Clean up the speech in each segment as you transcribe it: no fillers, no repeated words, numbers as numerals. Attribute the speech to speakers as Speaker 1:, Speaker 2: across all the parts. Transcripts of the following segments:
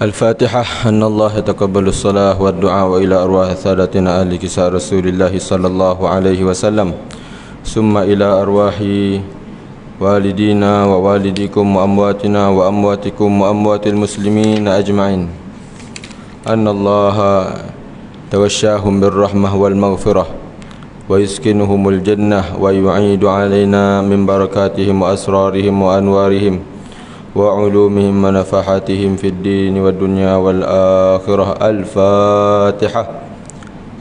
Speaker 1: الفاتحة. أن الله يتقبل الصلاة والدعاء إلى أرواح سادتنا أهل كساء رسول الله صلى الله عليه وسلم، ثم إلى أرواح والدينا ووالديكم وأمواتنا وأمواتكم وأموات المسلمين أجمعين. أن الله توشاهم بالرحمة والمغفرة ويسكنهم الجنة ويعيد علينا من بركاتهم وأسرارهم وأنوارهم وعلومهم ونفحاتهم في الدين والدنيا والآخرة. الفاتحة.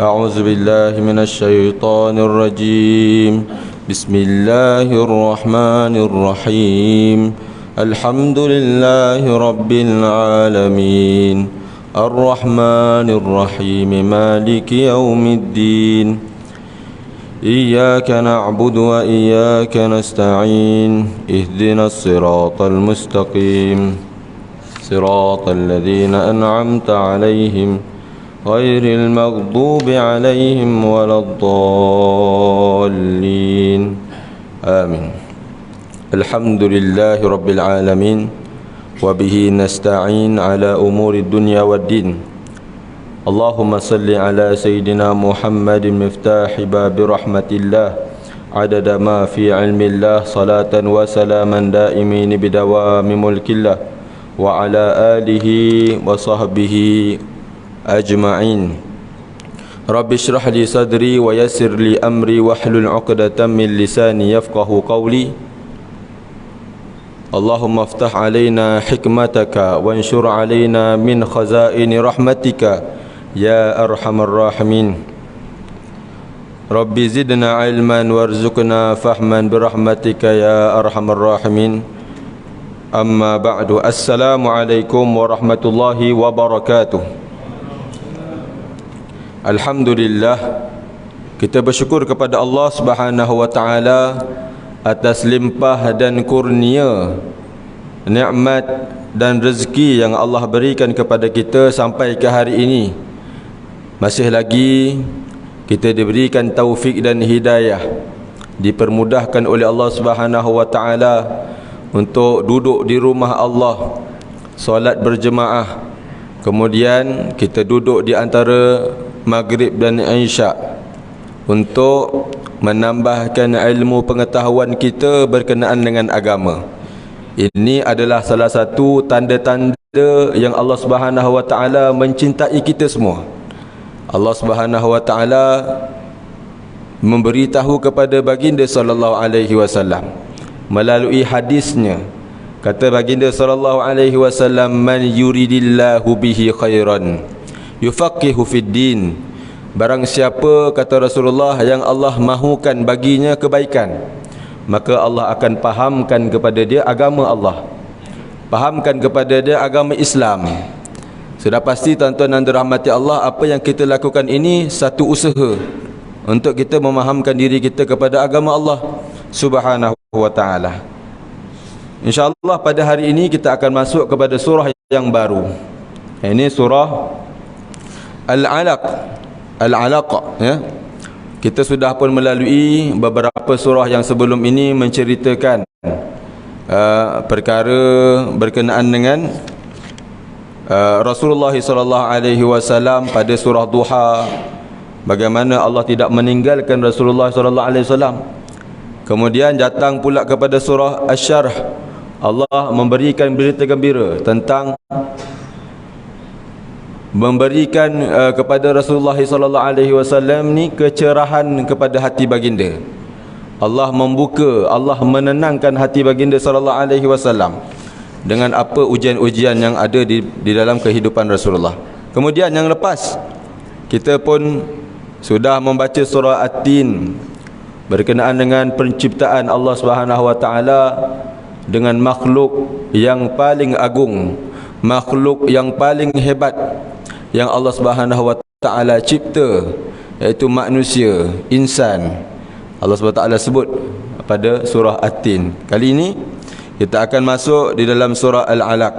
Speaker 1: أعوذ بالله من الشيطان الرجيم. بسم الله الرحمن الرحيم. الحمد لله رب العالمين الرحمن الرحيم مالك يوم الدين. إياك نعبد وإياك نستعين. اهدنا الصراط المستقيم صراط الذين أنعمت عليهم غير المغضوب عليهم ولا الضالين. آمين. الحمد لله رب العالمين وبه نستعين على أمور الدنيا والدين. اللهم صل على سيدنا محمد مفتاح باب رحمة الله عدد ما في علم الله، صلاة وسلاما دائمين بدوام ملك الله وعلى آله وصحبه أجمعين. رب اشرح لي صدري ويسر لي أمري واحلل عقدة من لساني يفقه قولي. اللهم افتح علينا حكمتك وانشر علينا من خزائن رحمتك يا أرحم الراحمين. رب زدنا علما وارزقنا فهما برحمتك يا أرحم الراحمين. أما بعد. السلام عليكم ورحمة الله وبركاته. Alhamdulillah, kita bersyukur kepada Allah Subhanahu wa taala atas limpah dan kurnia nikmat dan rezeki yang Allah berikan kepada kita sampai ke hari ini. Masih lagi kita diberikan taufik dan hidayah, dipermudahkan oleh Allah Subhanahu wa taala untuk duduk di rumah Allah, solat berjemaah. Kemudian kita duduk di antara maghrib dan isyak untuk menambahkan ilmu pengetahuan kita berkenaan dengan agama. Ini adalah salah satu tanda-tanda yang Allah Subhanahu wa taala mencintai kita semua. Allah Subhanahu wa taala memberitahu kepada baginda sallallahu alaihi wasallam melalui hadisnya. Kata baginda sallallahu alaihi wasallam, man yuridillahu bihi khairan yufaqihu fid din. Barang siapa, kata Rasulullah, yang Allah mahukan baginya kebaikan, maka Allah akan pahamkan kepada dia agama Allah, pahamkan kepada dia agama Islam. Sudah pasti tuan-tuan dan dirahmati Allah, apa yang kita lakukan ini satu usaha untuk kita memahamkan diri kita kepada agama Allah Subhanahu wa taala. InsyaAllah pada hari ini kita akan masuk kepada surah yang baru. Ini surah Al-Alaq. Al-Alaq, ya. Kita sudah pun melalui beberapa surah yang sebelum ini menceritakan perkara berkenaan dengan Rasulullah sallallahu alaihi wasallam pada surah Duha, bagaimana Allah tidak meninggalkan Rasulullah sallallahu alaihi wasallam. Kemudian datang pula kepada surah Asy-Syarh, Allah memberikan berita gembira tentang memberikan kepada Rasulullah sallallahu alaihi wasallam ni kecerahan kepada hati baginda. Allah membuka, Allah menenangkan hati baginda sallallahu alaihi wasallam dengan apa ujian-ujian yang ada di dalam kehidupan Rasulullah. Kemudian yang lepas kita pun sudah membaca surah At-Tin berkenaan dengan penciptaan Allah Subhanahu wa taala dengan makhluk yang paling agung, makhluk yang paling hebat yang Allah Subhanahu wa taala cipta, iaitu manusia, insan. Allah Subhanahu wa taala sebut pada surah At-Tin. Kali ini kita akan masuk di dalam surah Al-Alaq.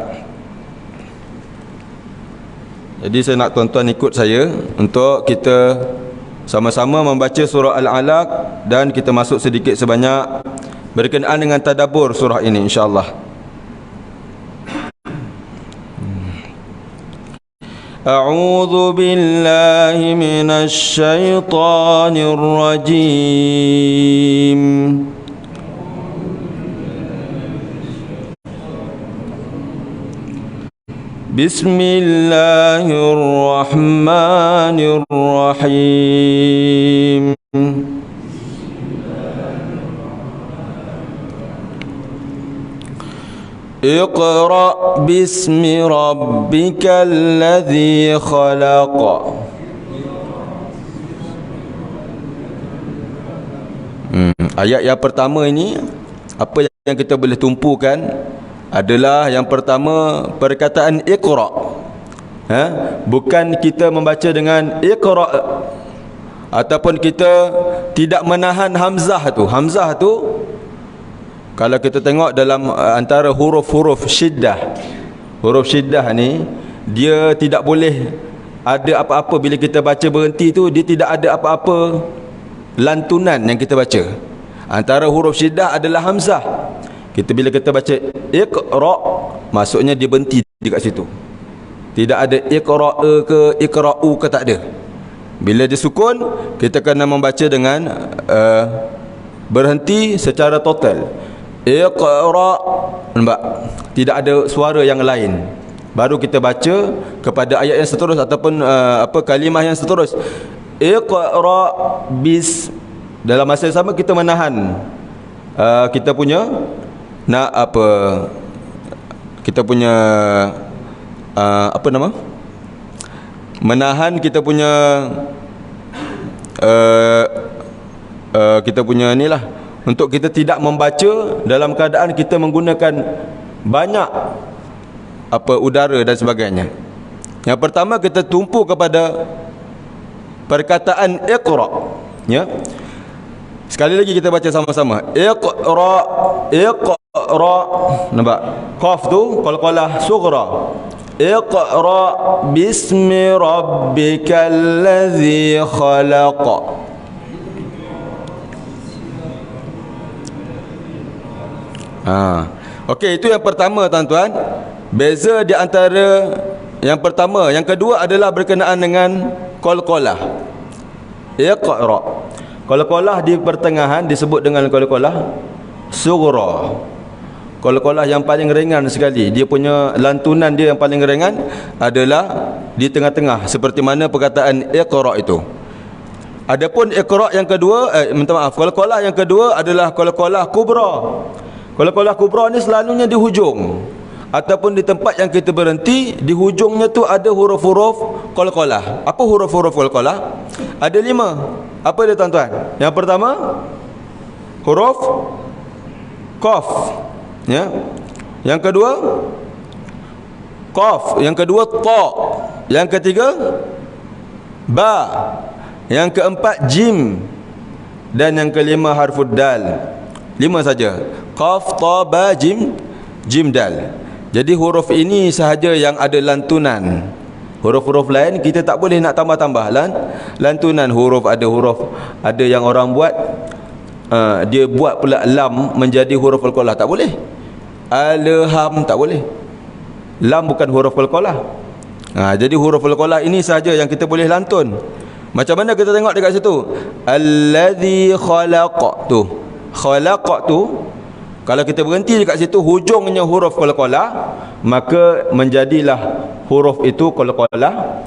Speaker 1: Jadi saya nak tuan-tuan ikut saya untuk kita sama-sama membaca surah Al-Alaq dan kita masuk sedikit sebanyak berkenaan dengan tadabbur surah ini insya-Allah. A'udzu billahi minasy syaithanir rajim. Bismillahirrahmanirrahim. Iqra' bismi rabbikal ladzi khalaq. Ayat yang pertama ini, apa yang kita boleh tumpukan adalah yang pertama perkataan iqra'. Bukan kita membaca dengan iqra' ataupun kita tidak menahan hamzah tu. Hamzah tu kalau kita tengok dalam antara huruf-huruf syiddah, huruf syiddah ni dia tidak boleh ada apa-apa bila kita baca berhenti tu, dia tidak ada apa-apa lantunan yang kita baca. Antara huruf syiddah adalah hamzah. Bila kita baca iqra', maksudnya dia berhenti dekat situ. Tidak ada iqra'a ke iqra'u ke, tak ada. Bila dia sukun, kita kena membaca dengan berhenti secara total. Iqra', nampak? Tidak ada suara yang lain. Baru kita baca kepada ayat yang seterusnya ataupun kalimah yang seterusnya. Iqra' bis. Dalam masa yang sama kita menahan kita punya kita punya menahan kita punya inilah, untuk kita tidak membaca dalam keadaan kita menggunakan banyak udara dan sebagainya. Yang pertama kita tumpu kepada perkataan iqra', ya. Sekali lagi kita baca sama-sama. Iqra', iqra'. Nampak? Qaf tu qalqalah sughra. Iqra' bismi rabbikal ladzi khalaq. Okey, itu yang pertama tuan-tuan. Beza di antara yang pertama, yang kedua adalah berkenaan dengan qalqalah. Iqra'. Qalqalah di pertengahan disebut dengan qalqalah sughra. Qalqalah yang paling ringan sekali, dia punya lantunan dia yang paling ringan adalah di tengah-tengah, seperti mana perkataan iqra' itu. Adapun iqra' yang kedua, qalqalah yang kedua adalah qalqalah kubra. Qalqalah kubra ni selalunya di hujung ataupun di tempat yang kita berhenti, di hujungnya tu ada huruf-huruf qalqalah. Apa huruf-huruf qalqalah? Ada 5. Apa dia tuan-tuan? Yang pertama huruf qaf, ya. Yang kedua qaf, yang kedua ta, yang ketiga ba, yang keempat jim, dan yang kelima harfud dal. 5 saja. Qaf, ta, ba, jim, jim, dal. Jadi huruf ini sahaja yang ada lantunan. Huruf-huruf lain kita tak boleh nak tambah-tambah lantunan huruf. Ada yang orang buat dia buat pula lam menjadi huruf qalqalah, tak boleh. Alham tak boleh. Lam bukan huruf qalqalah. Jadi huruf qalqalah ini sahaja yang kita boleh lantun. Macam mana kita tengok dekat situ? Allazi khalaq tu. Khalaq tu, kalau kita berhenti dekat situ hujungnya huruf qalqalah, maka menjadilah huruf itu qalqalah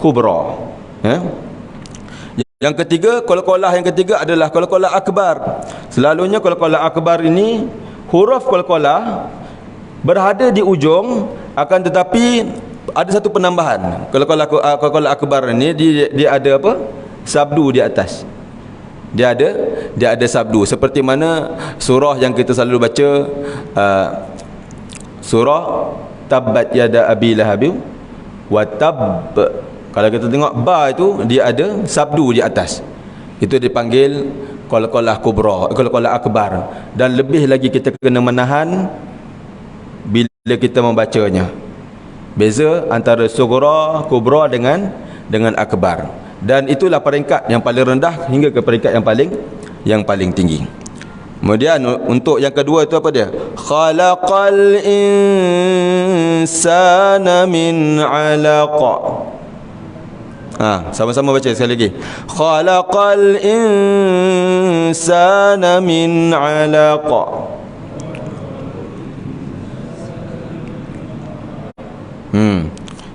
Speaker 1: kubra, ya. Yang ketiga, qalqalah yang ketiga adalah qalqalah akbar. Selalunya qalqalah akbar ini huruf qalqalah berada di ujung, akan tetapi ada satu penambahan. Qalqalah akbar ini dia ada apa? Sabdu di atas. Dia ada sabdu, seperti mana surah yang kita selalu baca, surah Tabbat yada abi lahab wa tab. Kalau kita tengok ba itu dia ada sabdu di atas. Itu dipanggil qalqalah kubra, qalqalah akbar. Dan lebih lagi kita kena menahan bila kita membacanya. Beza antara sughra, kubra dengan akbar. Dan itulah peringkat yang paling rendah hingga ke peringkat yang paling tinggi. Kemudian untuk yang kedua itu apa dia? Khalaqal insana min 'alaq. Sama-sama baca sekali lagi. Khalaqal insana min 'alaq.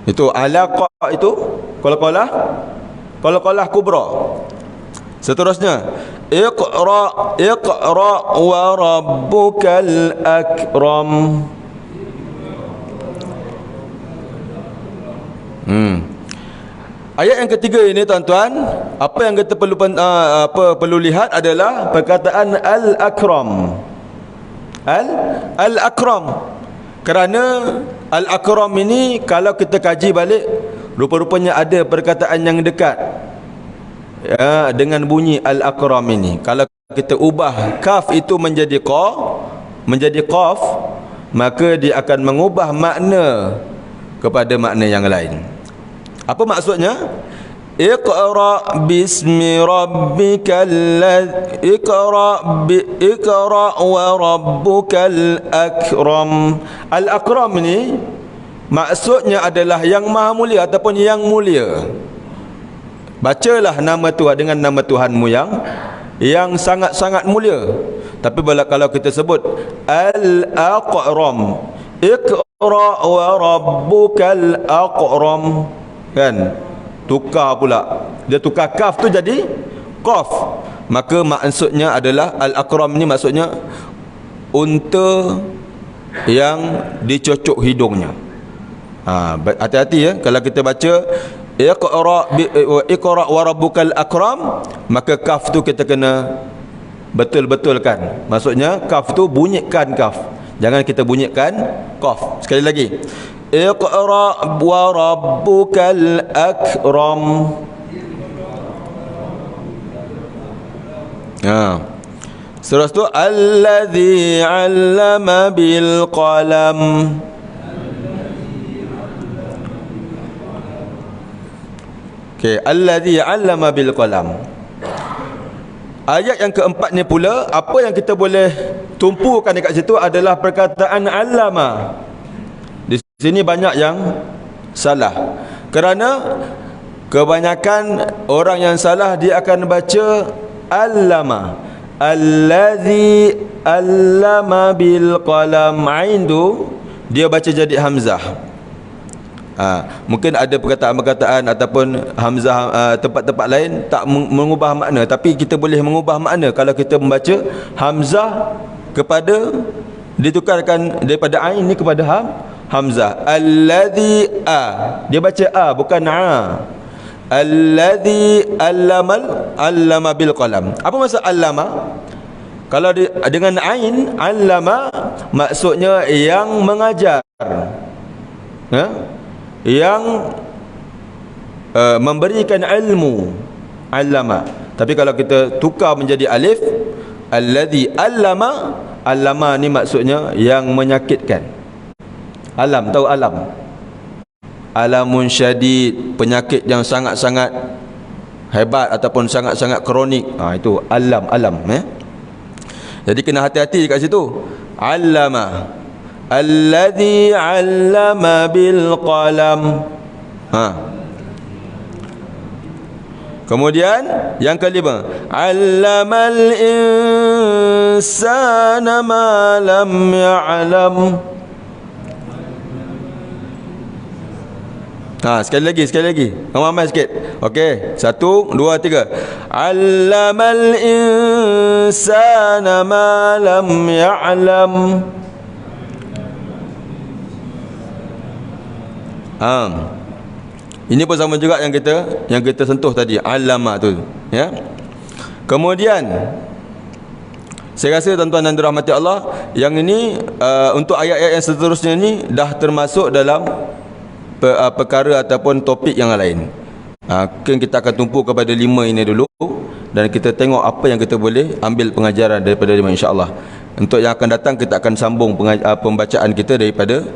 Speaker 1: Itu alaq itu qalqalah kubra. Seterusnya Iqra wa rabbukal akram. Ayat yang ketiga ini tuan-tuan, apa yang kita perlu lihat adalah perkataan al-akram. Al-akram. Kerana al-akram ini kalau kita kaji balik, rupa-rupanya ada perkataan yang dekat dengan bunyi al-akram ini. Kalau kita ubah kaf itu menjadi qaf, maka dia akan mengubah makna kepada makna yang lain. Apa maksudnya? Iqra bismi rabbikal Iqra wa rabbukal akram. Al-akram ini maksudnya adalah yang maha mulia ataupun yang mulia. Bacalah nama Tuhan dengan nama Tuhanmu yang sangat-sangat mulia. Tapi kalau kita sebut al-aqram, Iqra wa rabbukal aqram, kan? Tukar pula. Dia tukar kaf tu jadi qaf. Maka maksudnya adalah al-akram ni maksudnya unta yang dicocok hidungnya. Hati-hati ya, kalau kita baca Iqra wa rabbukal akram, maka kaf tu kita kena betul-betulkan. Maksudnya kaf tu bunyikan kaf, jangan kita bunyikan qaf. Sekali lagi, Iqra wa rabbukal akram. Surah tu alladzi 'allama bil qalam. Okey, alladzi 'allama bil qalam. Ayat yang keempat ni pula, apa yang kita boleh tumpukan dekat situ adalah perkataan 'allama. Di sini banyak yang salah. Kerana kebanyakan orang yang salah dia akan baca allama. Allazi allama bil qalam. Ain tu dia baca jadi hamzah. Mungkin ada perkataan-perkataan ataupun hamzah tempat-tempat lain tak mengubah makna, tapi kita boleh mengubah makna kalau kita membaca hamzah kepada ditukarkan daripada ain ni kepada hamzah. Allazi dia baca bukan Allazi allama bil qalam. Apa maksud allama? Kalau dengan ain, allama maksudnya yang mengajar, yang memberikan ilmu, allama. Tapi kalau kita tukar menjadi alif, allazi allama ni maksudnya yang menyakitkan. Alam, tahu alam? Alamun syadid, penyakit yang sangat-sangat hebat ataupun sangat-sangat kronik. Itu alam. Jadi kena hati-hati dekat situ. Allama, allazi allama bil qalam. Kemudian yang kelima, allamal insana ma lam ya'lam. Sekali lagi. Ramai sikit. Okey, 1, 2, 3. Allamal insana ma lam ya'lam. Ini pun sama juga yang kita sentuh tadi, allama tu, ya. Kemudian saya rasa tuan-tuan dan dirahmati Allah, yang ini untuk ayat-ayat yang seterusnya ni dah termasuk dalam perkara ataupun topik yang lain. Mungkin kita akan tumpu kepada 5 ini dulu, dan kita tengok apa yang kita boleh ambil pengajaran daripada 5, insya-Allah. Untuk yang akan datang kita akan sambung pembacaan kita daripada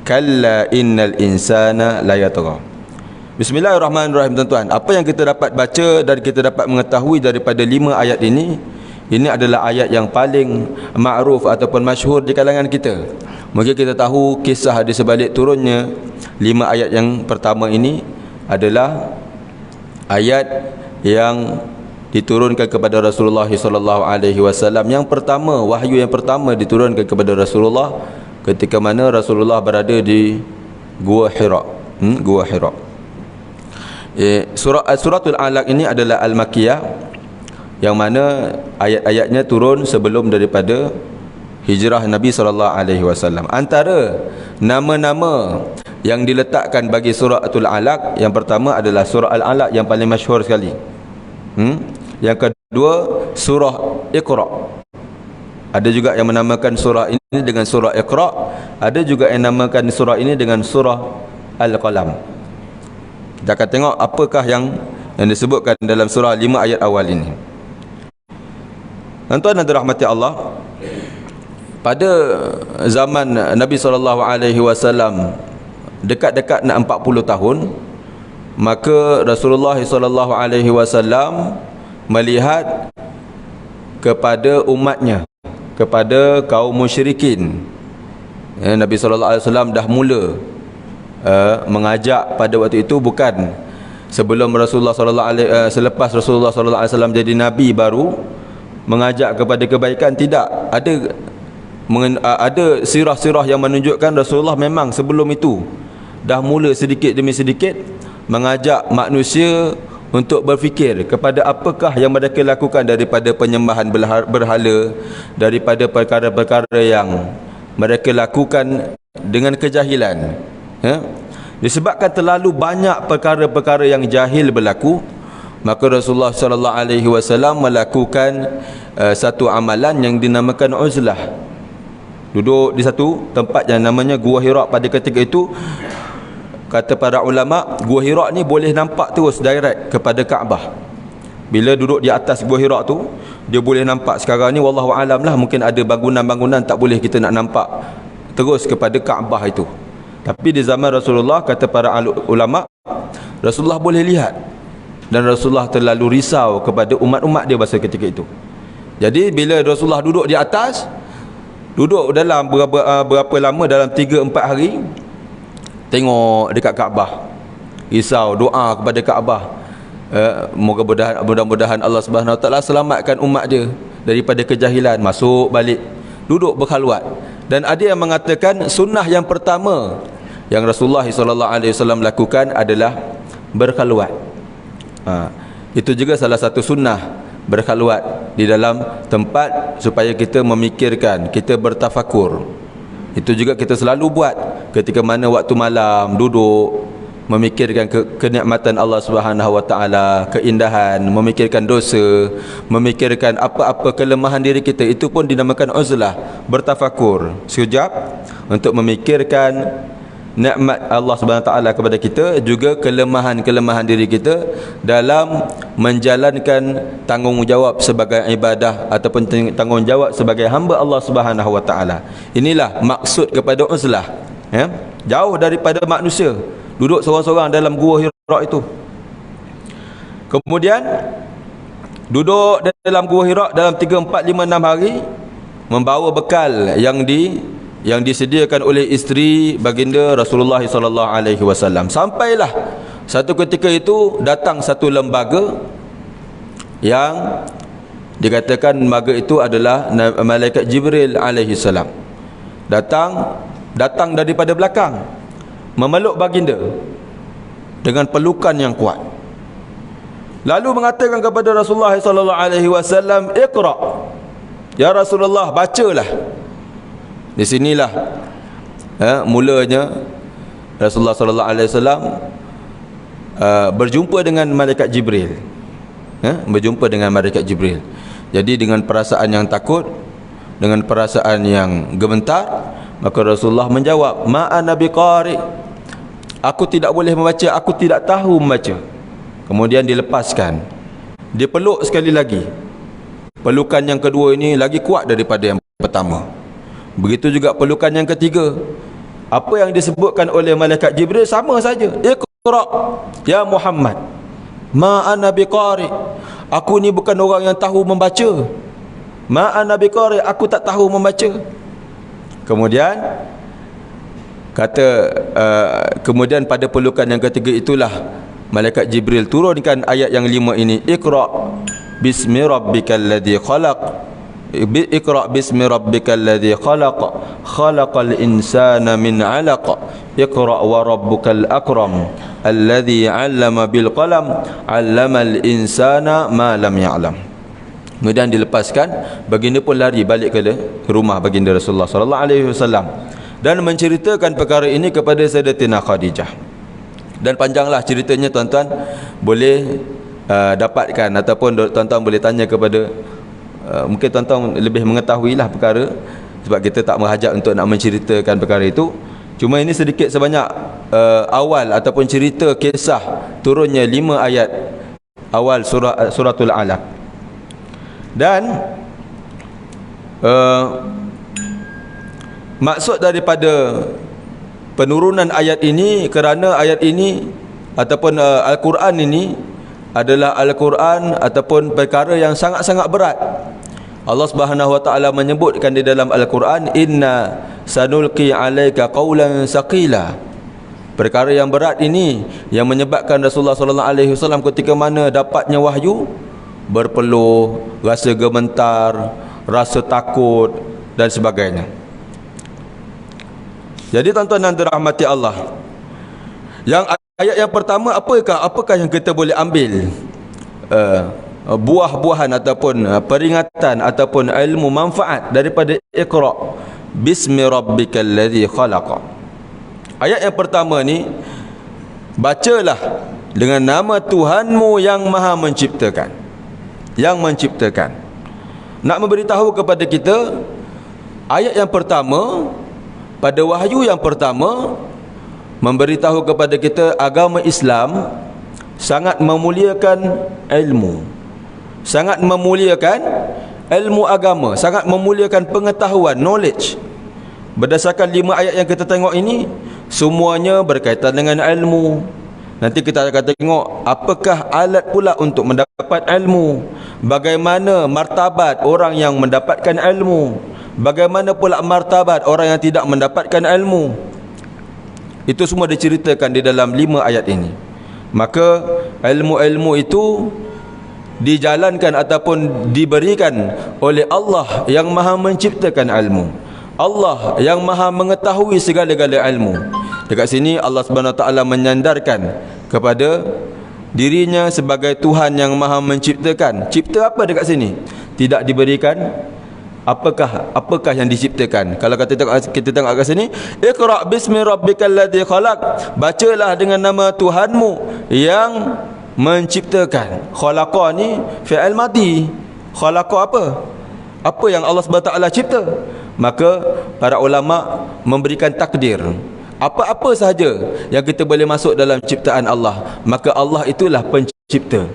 Speaker 1: kalla innal insana la yatgha. Bismillahirrahmanirrahim tuan-tuan. Apa yang kita dapat baca dan kita dapat mengetahui daripada 5 ayat ini, Ini adalah ayat yang paling ma'ruf ataupun masyhur di kalangan kita. Mungkin kita tahu kisah di sebalik turunnya 5 ayat yang pertama ini adalah ayat yang diturunkan kepada Rasulullah sallallahu alaihi wasallam. Yang pertama, wahyu yang pertama diturunkan kepada Rasulullah ketika mana Rasulullah berada di Gua Hira. Gua Hira. Suratul Alaq ini adalah Al-Makkiyah, yang mana ayat-ayatnya turun sebelum daripada hijrah Nabi SAW. Antara nama-nama yang diletakkan bagi suratul Alaq, yang pertama adalah surah Al-Alaq yang paling masyhur sekali. Yang kedua, surah Iqra. Ada juga yang menamakan surah ini dengan surah Iqra, ada juga yang namakan surah ini dengan surah Al-Qalam. Kita akan tengok apakah yang disebutkan dalam surah 5 ayat awal ini. Tuan-tuan dan rahmati Allah, pada zaman Nabi SAW dekat-dekat nak 40 tahun, maka Rasulullah SAW melihat kepada umatnya, kepada kaum musyrikin. Nabi SAW dah mula mengajak pada waktu itu, bukan sebelum Rasulullah selepas Rasulullah SAW jadi Nabi baru mengajak kepada kebaikan. Tidak, ada sirah-sirah yang menunjukkan Rasulullah memang sebelum itu dah mula sedikit demi sedikit mengajak manusia untuk berfikir kepada apakah yang mereka lakukan daripada penyembahan berhala, daripada perkara-perkara yang mereka lakukan dengan kejahilan. Disebabkan terlalu banyak perkara-perkara yang jahil berlaku, maka Rasulullah sallallahu alaihi wasallam melakukan satu amalan yang dinamakan uzlah. Duduk di satu tempat yang namanya Gua Hira. Pada ketika itu, kata para ulama, Gua Hira ni boleh nampak terus direct kepada Kaabah. Bila duduk di atas Gua Hira tu, dia boleh nampak. Sekarang ni wallahu alam lah, mungkin ada bangunan-bangunan tak boleh kita nak nampak terus kepada Kaabah itu. Tapi di zaman Rasulullah, kata para ulama, Rasulullah boleh lihat. Dan Rasulullah terlalu risau kepada umat-umat dia masa ketika itu. Jadi bila Rasulullah duduk di atas, duduk dalam berapa lama, dalam 3-4 hari, tengok dekat Kaabah, risau, doa kepada Kaabah, mudah-mudahan Allah Subhanahu Wa Taala selamatkan umat dia daripada kejahilan. Masuk balik, duduk berkhalwat. Dan ada yang mengatakan sunnah yang pertama yang Rasulullah SAW lakukan adalah berkhalwat. Itu juga salah satu sunnah, berkhalwat di dalam tempat supaya kita memikirkan, kita bertafakur. Itu juga kita selalu buat ketika mana waktu malam duduk memikirkan kenikmatan Allah Subhanahu Wa Taala, keindahan, memikirkan dosa, memikirkan apa-apa kelemahan diri kita. Itu pun dinamakan uzlah, bertafakur sekejap untuk memikirkan nikmat Allah Subhanahu Wa Taala kepada kita, juga kelemahan-kelemahan diri kita dalam menjalankan tanggungjawab sebagai ibadah ataupun tanggungjawab sebagai hamba Allah Subhanahu Wa Taala. Inilah maksud kepada uzlah, jauh daripada manusia, duduk seorang-seorang dalam Gua Hira itu. Kemudian duduk dalam Gua Hira dalam 3, 4, 5, 6 hari, membawa bekal yang disediakan oleh isteri baginda Rasulullah sallallahu alaihi wasallam. Sampailah satu ketika itu datang satu lembaga yang dikatakan lembaga itu adalah malaikat Jibril alaihi salam. Datang daripada belakang, memeluk baginda dengan pelukan yang kuat. Lalu mengatakan kepada Rasulullah sallallahu alaihi wasallam, "Iqra." Ya Rasulullah, bacalah. Di sinilah mulanya Rasulullah sallallahu alaihi wasallam berjumpa dengan malaikat Jibril. Berjumpa dengan malaikat Jibril. Jadi dengan perasaan yang takut, dengan perasaan yang gemetar, maka Rasulullah menjawab, "Ma ana biqari." Aku tidak boleh membaca, aku tidak tahu membaca. Kemudian dilepaskan. Dia peluk sekali lagi. Pelukan yang kedua ini lagi kuat daripada yang pertama. Begitu juga pelukan yang ketiga. Apa yang disebutkan oleh malaikat Jibril sama saja. "Iqra ya Muhammad, ma ana biqari." Aku ni bukan orang yang tahu membaca. ma ana biqari, aku tak tahu membaca. Kemudian kata kemudian pada pelukan yang ketiga itulah malaikat Jibril turunkan ayat yang 5 ini, Iqra bismi rabbikal ladzi khalaq, Iqra bismi rabbikal ladzi khalaq, khalaqal insana min 'alaq, Iqra wa rabbukal akram, alladzi 'allama bil qalam, 'allamal insana ma lam ya'lam. Kemudian dilepaskan, baginda pun lari balik ke rumah baginda Rasulullah sallallahu alaihi wasallam dan menceritakan perkara ini kepada Sayyidatina Khadijah. Dan panjanglah ceritanya, tuan-tuan boleh dapatkan ataupun tuan-tuan boleh tanya kepada mungkin tuan-tuan lebih mengetahuilah perkara, sebab kita tak berhajat untuk nak menceritakan perkara itu. Cuma ini sedikit sebanyak awal ataupun cerita kisah turunnya 5 ayat awal suratul Alaq. Dan maksud daripada penurunan ayat ini, kerana ayat ini ataupun Al-Quran ini adalah Al-Quran ataupun perkara yang sangat-sangat berat. Allah Subhanahu wa taala menyebutkan di dalam Al-Quran, inna sanulqi alaika qawlan saqila. Perkara yang berat ini yang menyebabkan Rasulullah sallallahu alaihi wasallam ketika mana dapatnya wahyu berpeluh, rasa gemetar, rasa takut dan sebagainya. Jadi tuan-tuan dan dirahmati Allah, yang ayat yang pertama, apakah yang kita boleh ambil buah-buahan ataupun peringatan ataupun ilmu manfaat daripada Iqra bismi rabbikal ladzi khalaq. Ayat yang pertama ni, bacalah dengan nama Tuhanmu yang Maha menciptakan. Yang menciptakan. Nak memberitahu kepada kita, ayat yang pertama pada wahyu yang pertama memberitahu kepada kita agama Islam sangat memuliakan ilmu, sangat memuliakan ilmu agama, sangat memuliakan pengetahuan, knowledge. Berdasarkan 5 ayat yang kita tengok ini, semuanya berkaitan dengan ilmu. Nanti kita akan tengok apakah alat pula untuk mendapat ilmu, bagaimana martabat orang yang mendapatkan ilmu, bagaimana pula martabat orang yang tidak mendapatkan ilmu. Itu semua diceritakan di dalam 5 ayat ini. Maka ilmu-ilmu itu dijalankan ataupun diberikan oleh Allah yang Maha menciptakan ilmu, Allah yang Maha mengetahui segala-gala ilmu. Dekat sini Allah Subhanahu Wa Taala menyandarkan kepada dirinya sebagai Tuhan yang Maha menciptakan. Cipta apa dekat sini? Tidak diberikan apakah yang diciptakan. Kalau kita tengok kat sini, Iqra bismi rabbikal ladzi khalaq, bacalah dengan nama Tuhanmu yang menciptakan. Khalaqa ni fi'il madi. Khalaqa apa? Apa yang Allah Subhanahu Wa Taala cipta? Maka para ulama memberikan takdir, apa-apa sahaja yang kita boleh masuk dalam ciptaan Allah, maka Allah itulah pencipta.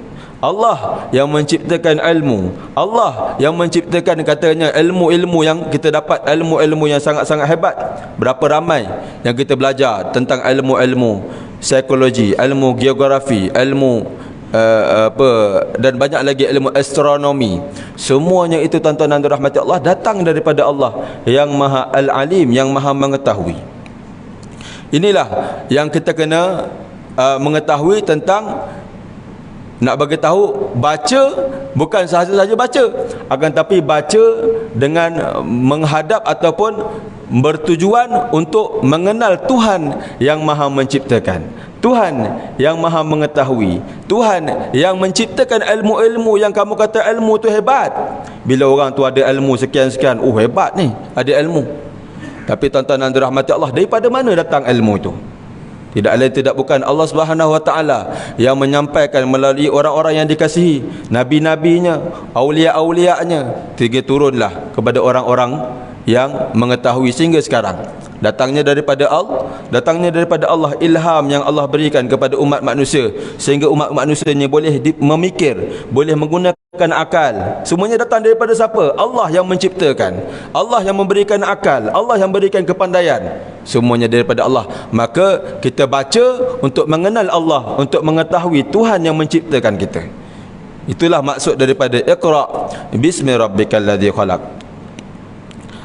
Speaker 1: Allah yang menciptakan ilmu, Allah yang menciptakan katanya ilmu-ilmu yang kita dapat, ilmu-ilmu yang sangat-sangat hebat. Berapa ramai yang kita belajar tentang ilmu-ilmu psikologi, ilmu geografi, ilmu dan banyak lagi ilmu astronomi. Semuanya itu tuan-tuan dan rahmati Allah datang daripada Allah yang Maha Al-Alim, yang Maha mengetahui. Inilah yang kita kena mengetahui tentang, nak bagi tahu, baca bukan sahaja-sahaja baca, akan tapi baca dengan menghadap ataupun bertujuan untuk mengenal Tuhan yang Maha menciptakan, Tuhan yang Maha mengetahui, Tuhan yang menciptakan ilmu-ilmu yang kamu kata ilmu tu hebat. Bila orang tu ada ilmu sekian-sekian, oh hebat ni, ada ilmu. Tapi tuan-tuan dan dirahmati Allah, daripada mana datang ilmu itu? Tidak lain tidak bukan Allah Subhanahu Wa Taala yang menyampaikan melalui orang-orang yang dikasihi, nabi-nabinya, aulia-aulianya, turunlah kepada orang-orang yang mengetahui sehingga sekarang. Datangnya daripada Allah, ilham yang Allah berikan kepada umat manusia sehingga umat manusianya boleh memikir, boleh menggunakan akal. Semuanya datang daripada siapa? Allah yang menciptakan, Allah yang memberikan akal, Allah yang memberikan kepandaian. Semuanya daripada Allah. Maka kita baca untuk mengenal Allah, untuk mengetahui Tuhan yang menciptakan kita. Itulah maksud daripada Iqra bismi rabbikal ladzi khalaq.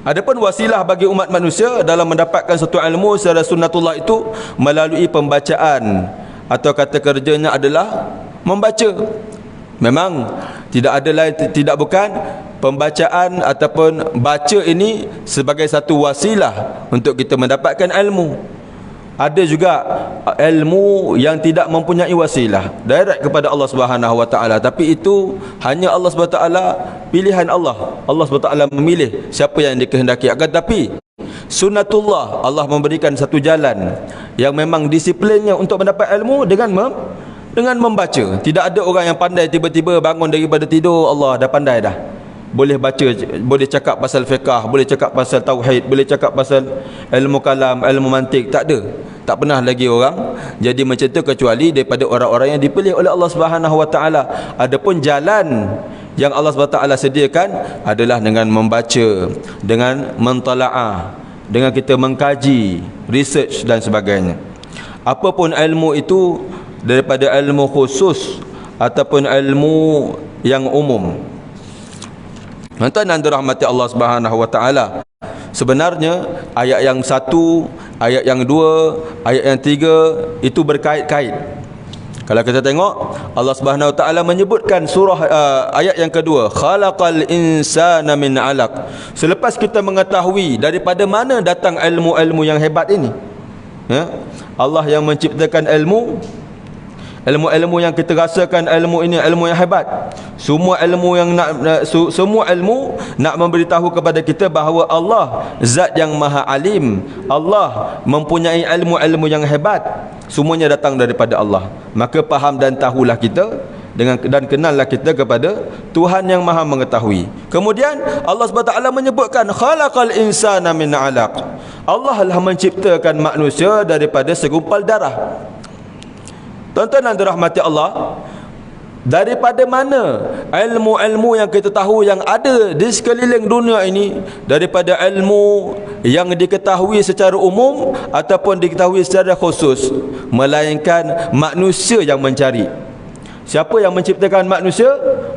Speaker 1: Adapun wasilah bagi umat manusia dalam mendapatkan satu ilmu secara sunnatullah itu melalui pembacaan, atau kata kerjanya adalah membaca. Memang tidak ada lain, tidak bukan pembacaan ataupun baca ini sebagai satu wasilah untuk kita mendapatkan ilmu. Ada juga ilmu yang tidak mempunyai wasilah direct kepada Allah Subhanahu Wa Taala, tapi itu hanya Allah Subhanahu Wa Taala, pilihan Allah. Allah Subhanahu Wa Taala memilih siapa yang dikehendaki. Akan tapi sunnatullah, Allah memberikan satu jalan yang memang disiplinnya untuk mendapat ilmu dengan membaca. Tidak ada orang yang pandai tiba-tiba bangun daripada tidur Allah dah pandai dah. Boleh baca, boleh cakap pasal fiqah, boleh cakap pasal tauhid, boleh cakap pasal ilmu kalam, ilmu mantik. Tak ada. Tak pernah lagi orang jadi macam tu kecuali daripada orang-orang yang dipilih oleh Allah Subhanahu Wa Taala. Adapun jalan yang Allah Subhanahu Wa Taala sediakan adalah dengan membaca, dengan mentalaah, dengan kita mengkaji, research dan sebagainya. Apapun ilmu itu, daripada ilmu khusus ataupun ilmu yang umum. Tuan-tuan dan dirahmati Allah Subhanahu Wa Taala, sebenarnya ayat yang 1, ayat yang 2, ayat yang 3 itu berkait-kait. Kalau kita tengok, Allah Subhanahu Wa Taala menyebutkan surah ayat yang kedua, khalaqal insana min 'alaq. Selepas kita mengetahui daripada mana datang ilmu-ilmu yang hebat ini, ya, Allah yang menciptakan ilmu yang kita rasakan, ilmu ini ilmu yang hebat. Semua ilmu nak memberitahu kepada kita bahawa Allah zat yang maha alim. Allah mempunyai ilmu-ilmu yang hebat. Semuanya datang daripada Allah. Maka faham dan tahulah kita dan kenallah kita kepada Tuhan yang maha mengetahui. Kemudian Allah SWT menyebutkan khalaqal insana min 'alaq. Allah lah menciptakan manusia daripada segumpal darah. Tuan-tuan dan dirahmati Allah, daripada mana ilmu-ilmu yang kita tahu yang ada di sekeliling dunia ini, daripada ilmu yang diketahui secara umum ataupun diketahui secara khusus, melainkan manusia yang mencari. Siapa yang menciptakan manusia?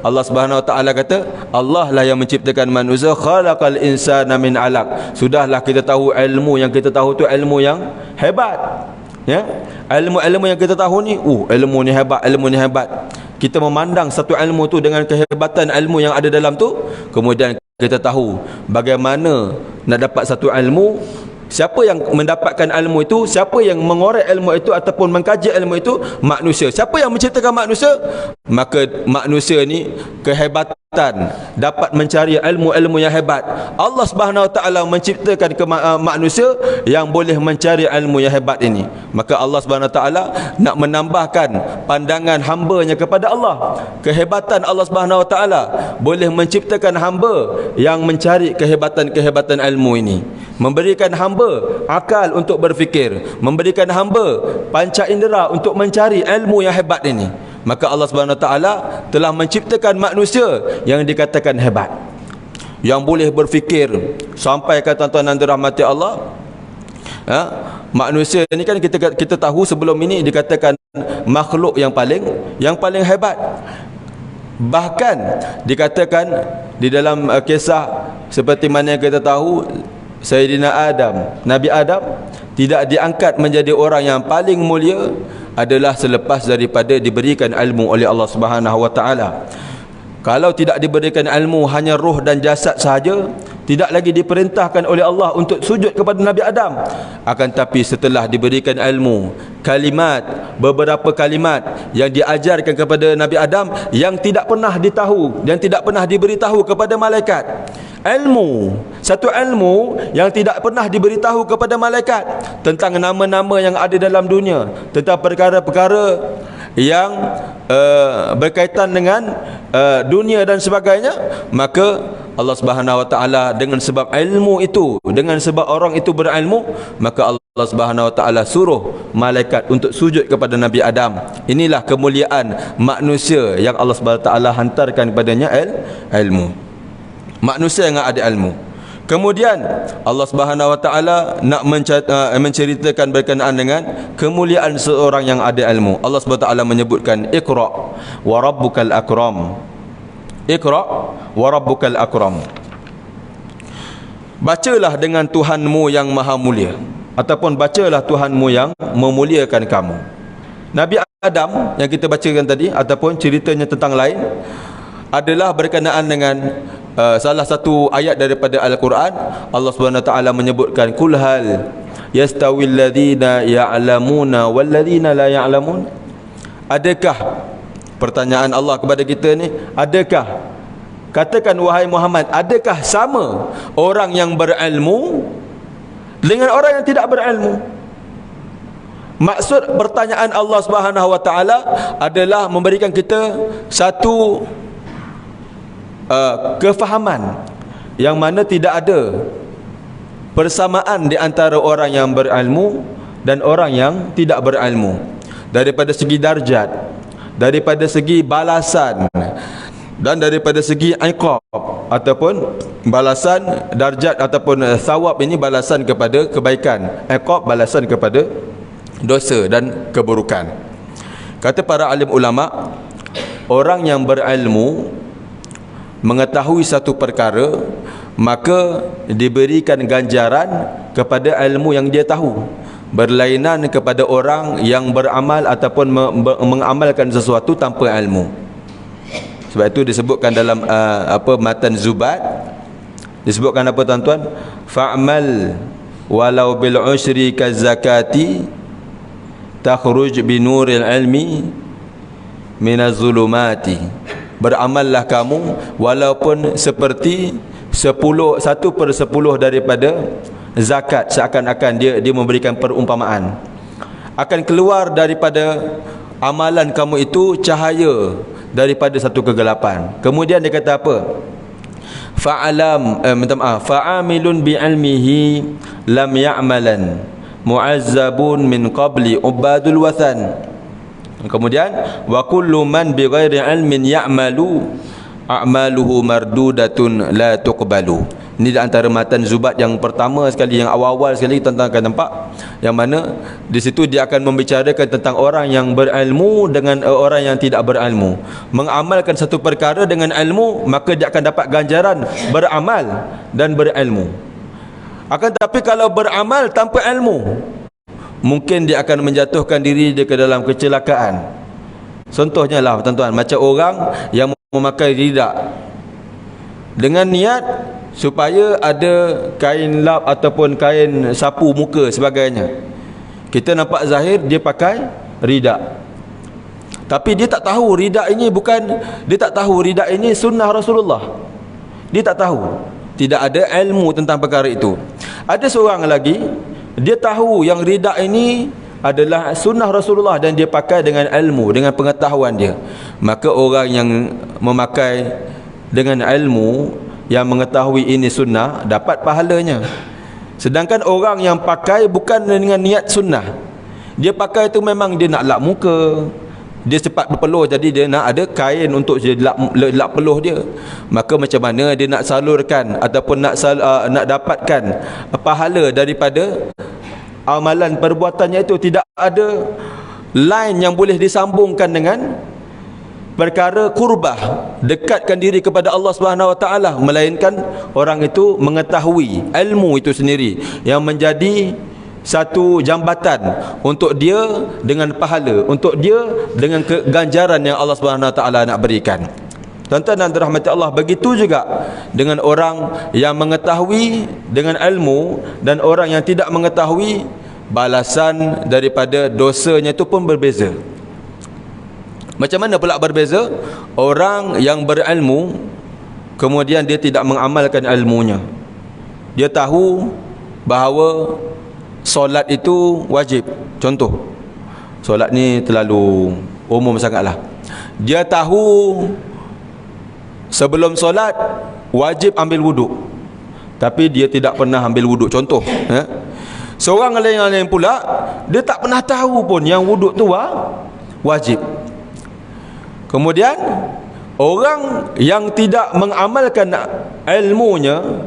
Speaker 1: Allah Subhanahu Wa Taala kata, Allah lah yang menciptakan manusia. Khalaqal insana min 'alaq. Sudahlah kita tahu ilmu yang kita tahu tu ilmu yang hebat. Ya, ilmu-ilmu yang kita tahu ni, ilmu ni hebat, ilmu ni hebat. Kita memandang satu ilmu tu dengan kehebatan ilmu yang ada dalam tu, kemudian kita tahu bagaimana nak dapat satu ilmu. Siapa yang mendapatkan ilmu itu? Siapa yang mengorek ilmu itu ataupun mengkaji ilmu itu? Manusia. Siapa yang menciptakan manusia? Maka manusia ni kehebatan dapat mencari ilmu-ilmu yang hebat. Allah Subhanahu Wa Taala menciptakan manusia yang boleh mencari ilmu yang hebat ini. Maka Allah Subhanahu Wa Taala nak menambahkan pandangan hamba-Nya kepada Allah. Kehebatan Allah Subhanahu Wa Taala boleh menciptakan hamba yang mencari kehebatan-kehebatan ilmu ini. Memberikan hamba akal untuk berfikir, memberikan hamba panca indera untuk mencari ilmu yang hebat ini. Maka Allah Subhanahu Wa Taala telah menciptakan manusia yang dikatakan hebat, yang boleh berfikir. Sampai kata tuan-tuan dan dirahmati Allah, manusia ini kan kita tahu sebelum ini dikatakan makhluk yang paling hebat. Bahkan dikatakan di dalam kisah seperti mana yang kita tahu, Sayyidina Adam, Nabi Adam tidak diangkat menjadi orang yang paling mulia adalah selepas daripada diberikan ilmu oleh Allah Subhanahu Wa Taala. Kalau tidak diberikan ilmu, hanya roh dan jasad sahaja, tidak lagi diperintahkan oleh Allah untuk sujud kepada Nabi Adam. Akan tapi setelah diberikan ilmu, beberapa kalimat yang diajarkan kepada Nabi Adam yang tidak pernah ditahu dan tidak pernah diberitahu kepada malaikat. Satu ilmu yang tidak pernah diberitahu kepada malaikat tentang nama-nama yang ada dalam dunia, tentang perkara-perkara yang berkaitan dengan dunia dan sebagainya. Maka Allah Subhanahu Wa Taala dengan sebab ilmu itu, dengan sebab orang itu berilmu, maka Allah Subhanahu Wa Taala suruh malaikat untuk sujud kepada Nabi Adam. Inilah kemuliaan manusia yang Allah Subhanahu Wa Taala hantarkan kepadanya ilmu. Manusia yang ada ilmu. Kemudian Allah Subhanahu wa taala nak menceritakan berkenaan dengan kemuliaan seorang yang ada ilmu. Allah Subhanahu wa taala menyebutkan Iqra wa rabbukal akram. Iqra wa rabbukal akram. Bacalah dengan Tuhanmu yang maha mulia, ataupun bacalah Tuhanmu yang memuliakan kamu. Nabi Adam yang kita bacakan tadi, ataupun ceritanya tentang lain, adalah berkenaan dengan salah satu ayat daripada Al-Quran. Allah Subhanahu wa taala menyebutkan kul hal yastawil ladzina ya'lamuna wal ladzina la ya'lamun. Adakah, pertanyaan Allah kepada kita ni, adakah, katakan wahai Muhammad, adakah sama orang yang berilmu dengan orang yang tidak berilmu? Maksud pertanyaan Allah Subhanahu wa taala adalah memberikan kita satu kefahaman yang mana tidak ada persamaan di antara orang yang berilmu dan orang yang tidak berilmu, daripada segi darjat, daripada segi balasan, dan daripada segi iqab, ataupun balasan, darjat ataupun thawab ini balasan kepada kebaikan, iqab balasan kepada dosa dan keburukan. Kata para alim ulama, orang yang berilmu mengetahui satu perkara, maka diberikan ganjaran kepada ilmu yang dia tahu, berlainan kepada orang yang beramal ataupun mengamalkan sesuatu tanpa ilmu. Sebab itu disebutkan dalam matan Zubat, disebutkan apa tuan-tuan? Fa'mal walau bil usri kazakati takhruj binuril ilmi minaz zulumati. Beramallah kamu walaupun seperti 1/10 daripada zakat, seakan-akan dia memberikan perumpamaan. Akan keluar daripada amalan kamu itu cahaya daripada satu kegelapan. Kemudian dia kata apa? Fa'amilun bi'ilmihi lam ya'malan mu'azzabun min qabli ubadul wathan. Kemudian wa kullu man bighairi ilmin ya'malu a'maluhu mardudatun la tuqbalu. Ini di antara matan Zubat yang pertama sekali, yang awal-awal sekali tentang akan nampak, yang mana di situ dia akan membicarakan tentang orang yang berilmu dengan orang yang tidak berilmu. Mengamalkan satu perkara dengan ilmu, maka dia akan dapat ganjaran beramal dan berilmu. Akan tapi kalau beramal tanpa ilmu, mungkin dia akan menjatuhkan diri dia ke dalam kecelakaan. Contohnya lah tuan-tuan, macam orang yang memakai ridak dengan niat supaya ada kain lap ataupun kain sapu muka sebagainya. Kita nampak zahir dia pakai ridak, tapi dia tak tahu ridak ini sunnah Rasulullah. Dia tak tahu, tidak ada ilmu tentang perkara itu. Ada seorang lagi, dia tahu yang ridak ini adalah sunnah Rasulullah dan dia pakai dengan ilmu, dengan pengetahuan dia. Maka orang yang memakai dengan ilmu, yang mengetahui ini sunnah, dapat pahalanya. Sedangkan orang yang pakai bukan dengan niat sunnah, dia pakai itu memang dia nak lap muka, dia cepat berpeluh, jadi dia nak ada kain untuk dia lap peluh dia. Maka macam mana dia nak salurkan ataupun nak dapatkan pahala daripada amalan perbuatannya itu? Tidak ada line yang boleh disambungkan dengan perkara kurbah, dekatkan diri kepada Allah Subhanahu wa taala, melainkan orang itu mengetahui ilmu itu sendiri yang menjadi satu jambatan untuk dia dengan pahala, untuk dia dengan ganjaran yang Allah Subhanahu wa taala nak berikan. Tuan-tuan dan dirahmati Allah, begitu juga dengan orang yang mengetahui dengan ilmu dan orang yang tidak mengetahui, balasan daripada dosanya itu pun berbeza. Macam mana pula berbeza? Orang yang berilmu kemudian dia tidak mengamalkan ilmunya. Dia tahu bahawa solat itu wajib. Contoh, solat ni terlalu umum sangatlah. Dia tahu sebelum solat wajib ambil wuduk, tapi dia tidak pernah ambil wuduk. Contoh, seorang lain pula, dia tak pernah tahu pun yang wuduk tu wajib. Kemudian orang yang tidak mengamalkan ilmunya,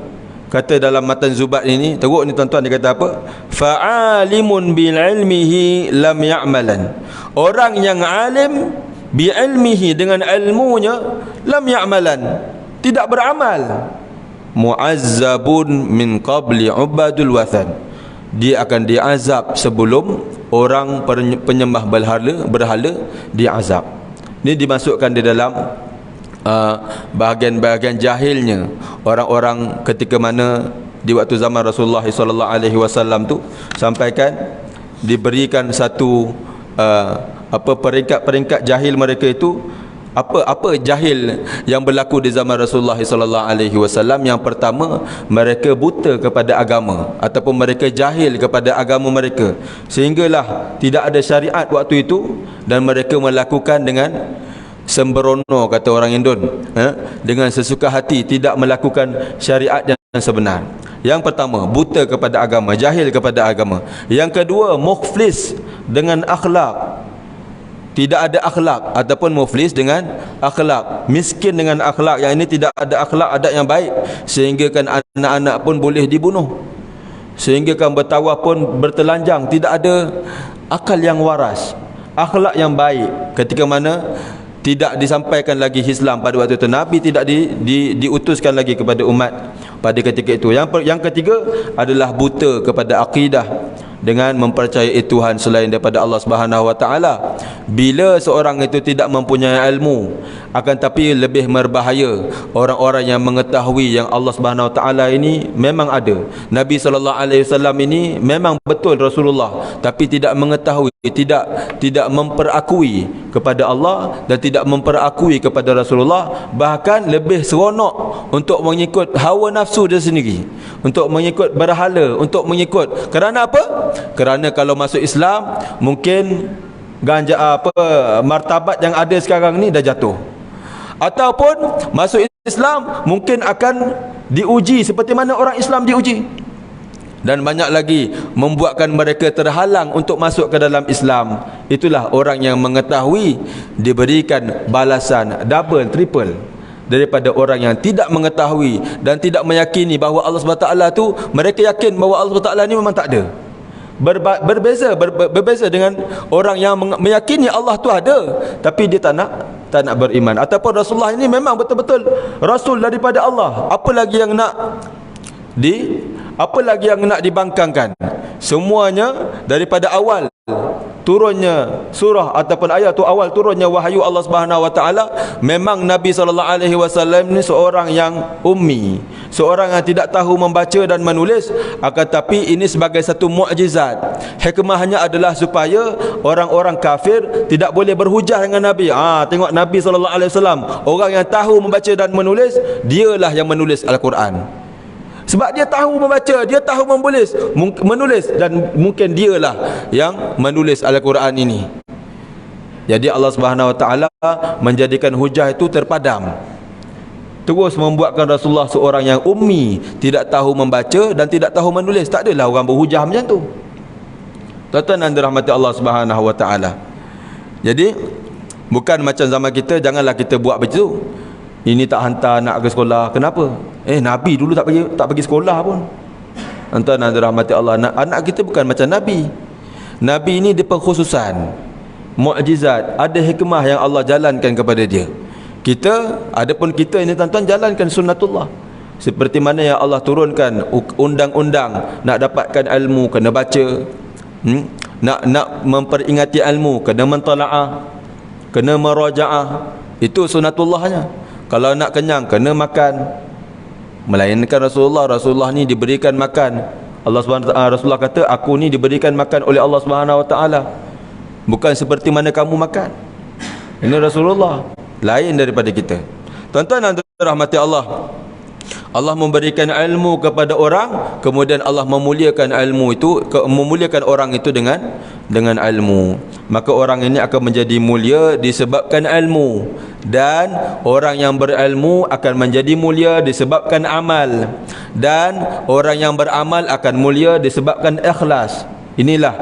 Speaker 1: kata dalam matan Zubat ini, teruk ni tuan-tuan, dia kata apa? Fa'alimun bil ilmihi lam ya'malan. Orang yang alim bi ilmihi, dengan ilmunya, lam ya'malan, tidak beramal. Mu'azzabun min qabli ubadul wathan. Dia akan diazab sebelum orang penyembah berhala diazab. Ini dimasukkan di dalam bahagian-bahagian jahilnya orang-orang ketika mana di waktu zaman Rasulullah SAW tu, sampaikan diberikan satu peringkat-peringkat jahil mereka itu. Apa jahil yang berlaku di zaman Rasulullah SAW? Yang pertama, mereka buta kepada agama, ataupun mereka jahil kepada agama mereka, sehinggalah tidak ada syariat waktu itu, dan mereka melakukan dengan sembrono, kata orang Indon, dengan sesuka hati, tidak melakukan syariat yang sebenar. Yang pertama, buta kepada agama, jahil kepada agama. Yang kedua, muflis dengan akhlak, tidak ada akhlak, ataupun muflis dengan akhlak, miskin dengan akhlak. Yang ini tidak ada akhlak adat yang baik, sehingga kan anak-anak pun boleh dibunuh, sehingga kan bertawaf pun bertelanjang, tidak ada akal yang waras, akhlak yang baik. Ketika mana tidak disampaikan lagi Islam pada waktu itu, Nabi tidak diutuskan lagi kepada umat pada ketika itu. Yang ketiga adalah buta kepada akidah, dengan mempercayai Tuhan selain daripada Allah Subhanahu Wa Taala. Bila seorang itu tidak mempunyai ilmu, akan tapi lebih berbahaya orang-orang yang mengetahui yang Allah Subhanahu Wa Taala ini memang ada, Nabi SAW ini memang betul Rasulullah, tapi tidak mengetahui, tidak memperakui kepada Allah dan tidak memperakui kepada Rasulullah. Bahkan lebih seronok untuk mengikut hawa nafsu dia sendiri, untuk mengikut berhala, untuk mengikut. Kerana apa? Kerana kalau masuk Islam, mungkin martabat yang ada sekarang ni dah jatuh. Ataupun masuk Islam mungkin akan diuji seperti mana orang Islam diuji. Dan banyak lagi membuatkan mereka terhalang untuk masuk ke dalam Islam. Itulah orang yang mengetahui diberikan balasan double, triple daripada orang yang tidak mengetahui dan tidak meyakini bahawa Allah SWT tu, mereka yakin bahawa Allah SWT ni memang tak ada. Berbeza dengan orang yang meyakini Allah tu ada, tapi dia tak nak beriman. Ataupun Rasulullah ini memang betul-betul Rasul daripada Allah. Apa lagi yang nak dibangkangkan? Semuanya daripada awal turunnya surah ataupun ayat tu, awal turunnya wahyu Allah Subhanahu Wa Taala, memang Nabi SAW ni seorang yang ummi, seorang yang tidak tahu membaca dan menulis. Akan tapi ini sebagai satu mukjizat. Hikmahnya adalah supaya orang-orang kafir tidak boleh berhujah dengan Nabi. Tengok Nabi SAW, orang yang tahu membaca dan menulis, dialah yang menulis Al-Quran. Sebab dia tahu membaca, dia tahu menulis, dan mungkin dialah yang menulis Al-Quran ini. Jadi Allah Subhanahu Wa Taala menjadikan hujah itu terpadam, terus membuatkan Rasulullah seorang yang ummi, tidak tahu membaca dan tidak tahu menulis. Tak adalah orang berhujah macam tu. Tuan-tuan dan dirahmati Allah Subhanahu Wa Taala. Jadi bukan macam zaman kita, janganlah kita buat begitu. Ini tak hantar anak ke sekolah. Kenapa? Nabi dulu tak pergi sekolah pun. Tuan-tuan dan dirahmati Allah, anak kita bukan macam Nabi. Nabi ini dia pengkhususan, mukjizat, ada hikmah yang Allah jalankan kepada dia. Adapun kita ini tuan-tuan, jalankan sunnatullah. Seperti mana yang Allah turunkan undang-undang, nak dapatkan ilmu kena baca, nak memperingati ilmu kena mentalaah, kena merajaah. Itu sunnatullahnya. Kalau nak kenyang kena makan. Melainkan Rasulullah ni diberikan makan. Rasulullah kata, aku ni diberikan makan oleh Allah Subhanahu Wa Taala, bukan seperti mana kamu makan. Ini Rasulullah, lain daripada kita. Tuan-tuan dan rahmati Allah, Allah memberikan ilmu kepada orang, kemudian Allah memuliakan ilmu itu, memuliakan orang itu dengan ilmu. Maka orang ini akan menjadi mulia disebabkan ilmu, dan orang yang berilmu akan menjadi mulia disebabkan amal, dan orang yang beramal akan mulia disebabkan ikhlas. Inilah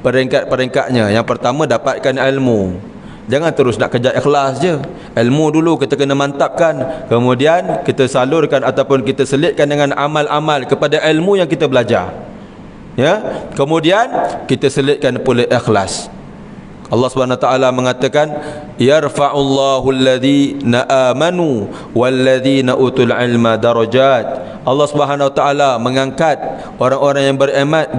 Speaker 1: peringkat-peringkatnya. Yang pertama, dapatkan ilmu. Jangan terus nak kejar ikhlas je. Ilmu dulu kita kena mantapkan, kemudian kita salurkan ataupun kita selitkan dengan amal-amal kepada ilmu yang kita belajar. Ya, kemudian kita selitkan pula ikhlas. Allah Subhanahu wa taala mengatakan, yarfa'ullahu alladhina amanu walladhina utul ilma darajat. Allah Subhanahu wa taala mengangkat orang-orang yang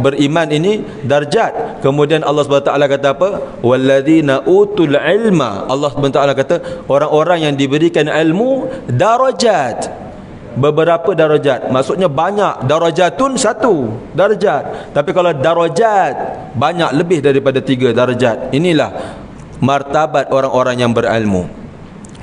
Speaker 1: beriman ini darjat. Kemudian Allah Subhanahu wa taala kata apa? Walladhina utul ilma. Allah Subhanahu wa taala kata orang-orang yang diberikan ilmu darajat. Beberapa darajat, maksudnya banyak. Darajatun satu darajat, tapi kalau darajat banyak, lebih daripada 3 darajat. Inilah martabat orang-orang yang berilmu.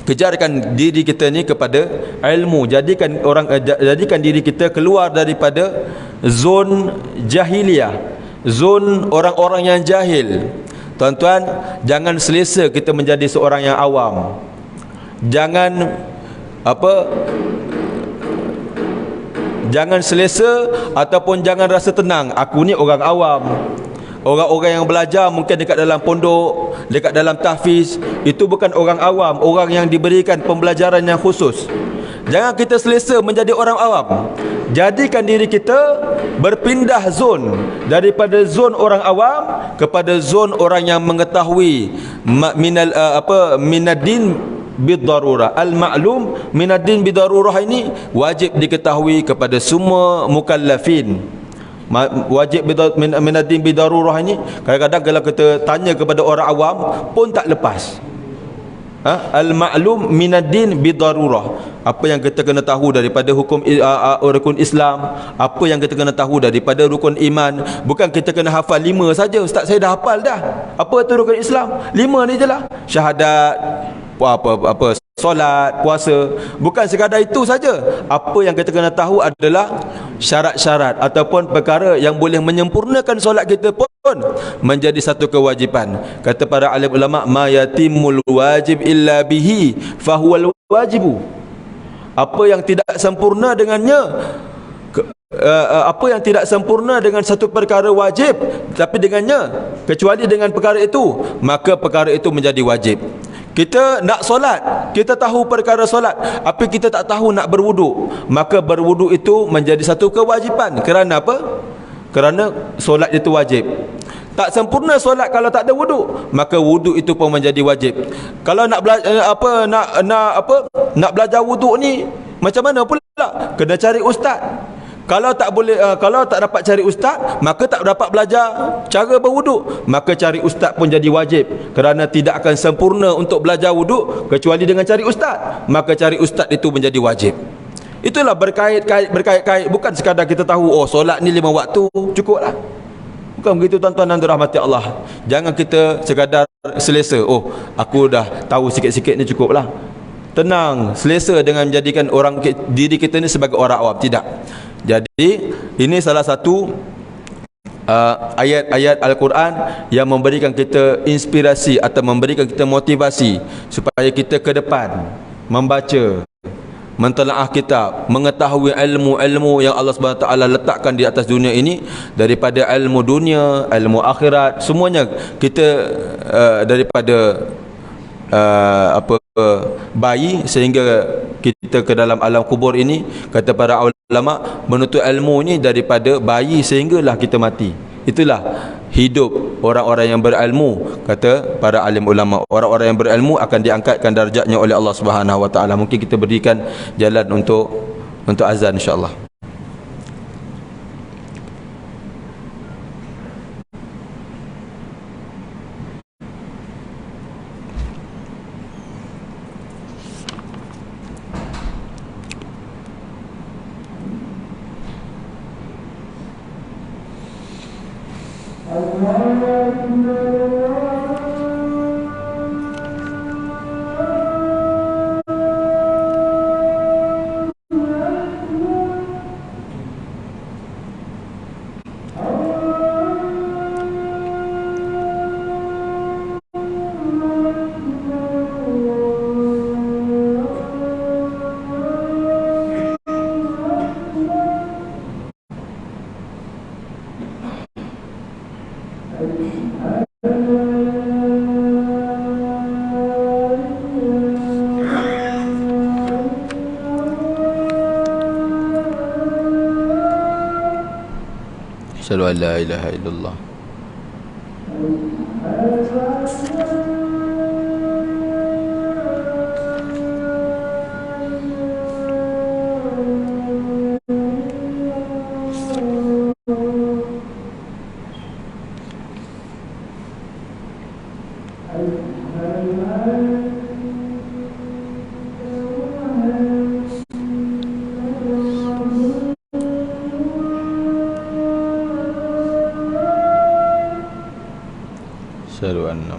Speaker 1: Kejarkan diri kita ni kepada ilmu, jadikan diri kita keluar daripada zon jahiliyah, zon orang-orang yang jahil. Tuan-tuan, jangan selesa kita menjadi seorang yang awam. Jangan selesa ataupun jangan rasa tenang, aku ni orang awam. Orang-orang yang belajar mungkin dekat dalam pondok, dekat dalam tahfiz, itu bukan orang awam, orang yang diberikan pembelajaran yang khusus. Jangan kita selesa menjadi orang awam. Jadikan diri kita berpindah zon, daripada zon orang awam kepada zon orang yang mengetahui minaddin bidarurah. Al-ma'lum minaddin bidarurah ini wajib diketahui kepada semua mukallafin. Wajib minaddin bidarurah ini kadang-kadang kalau kita tanya kepada orang awam pun tak lepas. Al-ma'lum minaddin bidarurah. Apa yang kita kena tahu daripada hukum rukun Islam, apa yang kita kena tahu daripada rukun iman. Bukan kita kena hafal 5 saja. Ustaz, saya dah hafal dah. Apa tu rukun Islam? 5 ni je lah. Syahadat, apa solat, puasa. Bukan sekadar itu saja. Apa yang kita kena tahu adalah syarat-syarat ataupun perkara yang boleh menyempurnakan solat kita pun menjadi satu kewajipan. Kata para alim ulama, ma yatimul wajib illa bihi fahuwal wajibu. Apa yang tidak sempurna dengannya, apa yang tidak sempurna dengan satu perkara wajib, tapi dengannya, kecuali dengan perkara itu, maka perkara itu menjadi wajib. Kita nak solat, kita tahu perkara solat, tapi kita tak tahu nak berwuduk, maka berwuduk itu menjadi satu kewajipan. Kerana apa? Kerana solat itu wajib. Tak sempurna solat kalau tak ada wuduk, maka wuduk itu pun menjadi wajib. Kalau nak belajar nak belajar wuduk ni macam mana pula? Kena cari ustaz. Kalau tak boleh, kalau tak dapat cari ustaz, maka tak dapat belajar cara berwuduk, maka cari ustaz pun jadi wajib. Kerana tidak akan sempurna untuk belajar wuduk kecuali dengan cari ustaz, maka cari ustaz itu menjadi wajib. Itulah berkait-kait, bukan sekadar kita tahu oh solat ni 5 waktu cukuplah. Bukan begitu tuan-tuan dan dirahmati Allah. Jangan kita sekadar selesa, oh aku dah tahu sikit-sikit ni cukuplah. Tenang, selesa dengan menjadikan diri kita ni sebagai orang awam. Tidak. Jadi ini salah satu ayat-ayat Al-Quran yang memberikan kita inspirasi atau memberikan kita motivasi supaya kita ke depan membaca, mentelaah kitab, mengetahui ilmu-ilmu yang Allah Subhanahu Wa Taala letakkan di atas dunia ini, daripada ilmu dunia, ilmu akhirat, semuanya kita daripada bayi sehingga kita ke dalam alam kubur ini. Kata para ulama, menuntut ilmu ni daripada bayi sehinggalah kita mati. Itulah hidup orang-orang yang berilmu. Kata para alim ulama, orang-orang yang berilmu akan diangkatkan darjatnya oleh Allah Subhanahu Wa Taala. Mungkin kita berikan jalan untuk azan insya-Allah. Asyhadu an la ilaha illallah. Asyhadu anna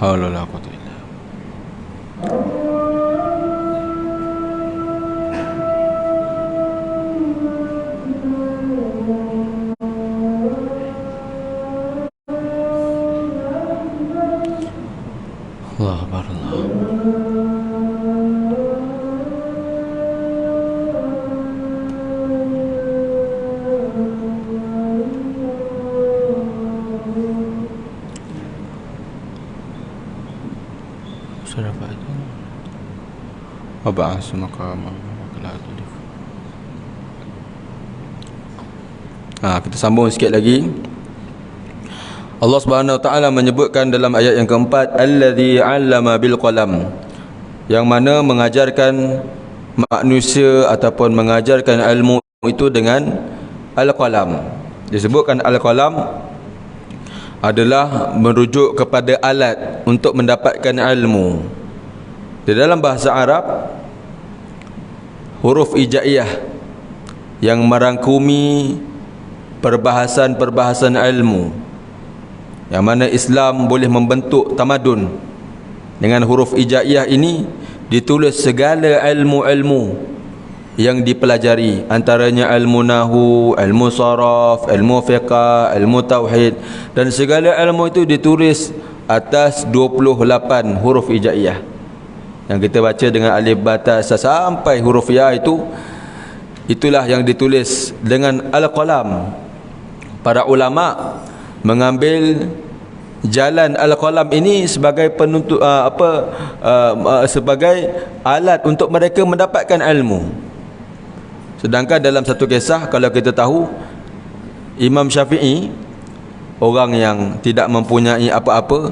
Speaker 1: haula wala quwwata illa Allahu akbar. Wab'asu maqama kita sambung sikit lagi. Allah Subhanahu wa taala menyebutkan dalam ayat yang keempat, allazi 'allama bil qalam, yang mana mengajarkan manusia ataupun mengajarkan ilmu itu dengan al-qalam. Disebutkan al-qalam adalah merujuk kepada alat untuk mendapatkan ilmu. Di dalam bahasa Arab, huruf hijaiyah yang merangkumi perbahasan-perbahasan ilmu, yang mana Islam boleh membentuk tamadun dengan huruf hijaiyah ini, ditulis segala ilmu-ilmu yang dipelajari, antaranya ilmu nahu, ilmu saraf, ilmu fiqh, ilmu tauhid, dan segala ilmu itu ditulis atas 28 huruf hijaiyah yang kita baca dengan alif ba ta sa sampai huruf ya. Itulah yang ditulis dengan al-qalam. Para ulama mengambil jalan al-qalam ini sebagai penuntut sebagai alat untuk mereka mendapatkan ilmu. Sedangkan dalam satu kisah, kalau kita tahu, Imam Syafi'i, orang yang tidak mempunyai apa-apa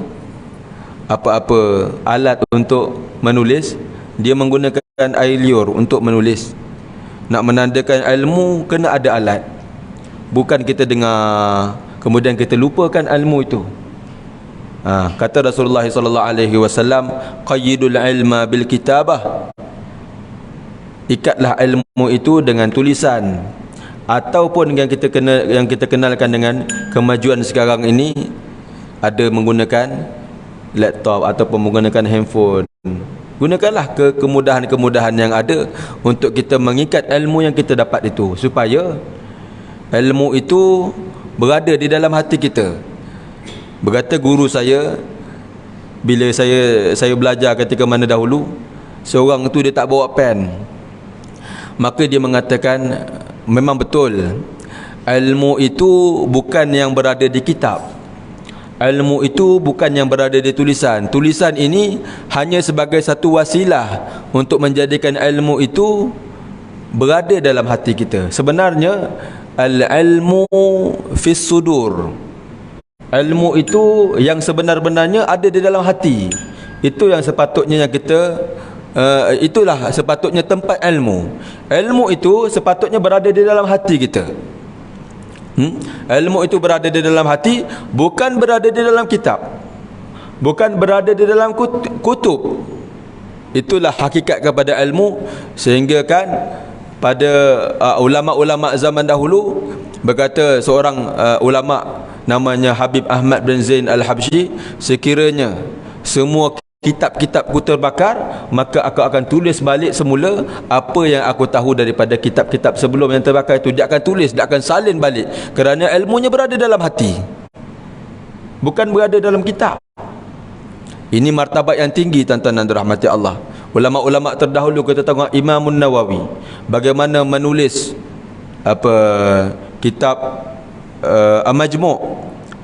Speaker 1: alat untuk menulis, dia menggunakan air liur untuk menulis. Nak menandakan ilmu kena ada alat, bukan kita dengar kemudian kita lupakan ilmu itu. Kata Rasulullah sallallahu alaihi wasallam, qayyidul ilma bil kitabah, ikatlah ilmu itu dengan tulisan. Ataupun yang kita kenalkan dengan kemajuan sekarang ini, ada menggunakan laptop ataupun menggunakan handphone. Gunakanlah kemudahan-kemudahan yang ada untuk kita mengikat ilmu yang kita dapat itu, supaya ilmu itu berada di dalam hati kita. Berkata guru saya, bila saya belajar ketika mana dahulu, seorang itu dia tak bawa pen. Maka dia mengatakan, memang betul, ilmu itu bukan yang berada di kitab, ilmu itu bukan yang berada di tulisan. Tulisan ini hanya sebagai satu wasilah untuk menjadikan ilmu itu berada dalam hati kita. Sebenarnya al-ilmu fis sudur. Ilmu itu yang sebenar-benarnya ada di dalam hati. Itu yang sepatutnya yang kita itulah sepatutnya tempat ilmu. Ilmu itu sepatutnya berada di dalam hati kita. Ilmu itu berada di dalam hati, bukan berada di dalam kitab, bukan berada di dalam kutub. Itulah hakikat kepada ilmu. Sehingga kan pada ulama-ulama zaman dahulu berkata seorang ulama namanya Habib Ahmad bin Zain Al-Habsyi, sekiranya semua kitab-kitab ku terbakar, maka aku akan tulis balik semula apa yang aku tahu daripada kitab-kitab sebelum yang terbakar itu. Dia akan tulis, dia akan salin balik, kerana ilmunya berada dalam hati, bukan berada dalam kitab. Ini martabat yang tinggi, tuan-tuan dan dirahmati Allah. Ulama-ulama terdahulu, kita tengok Imam Nawawi bagaimana menulis kitab Al-Majmu'.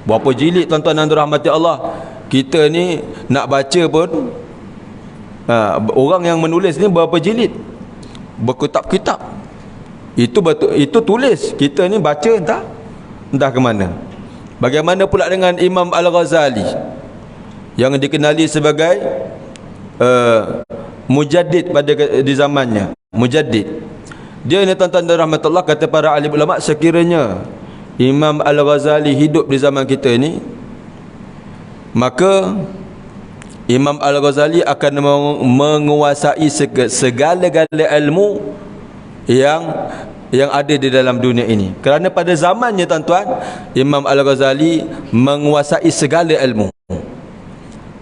Speaker 1: Berapa jilid, tuan-tuan dan dirahmati Allah. Kita ni nak baca pun orang yang menulis ni berapa jilid, berkitab-kitab. Itu tulis, kita ni baca entah ke mana. Bagaimana pula dengan Imam Al-Ghazali yang dikenali sebagai mujaddid di zamannya. Mujaddid. Dia ni, tuan-tuan dan rahmat Allah, kata para alim ulama, sekiranya Imam Al-Ghazali hidup di zaman kita ni, maka Imam Al-Ghazali akan menguasai segala-gala ilmu yang ada di dalam dunia ini. Kerana pada zamannya, tuan-tuan, Imam Al-Ghazali menguasai segala ilmu.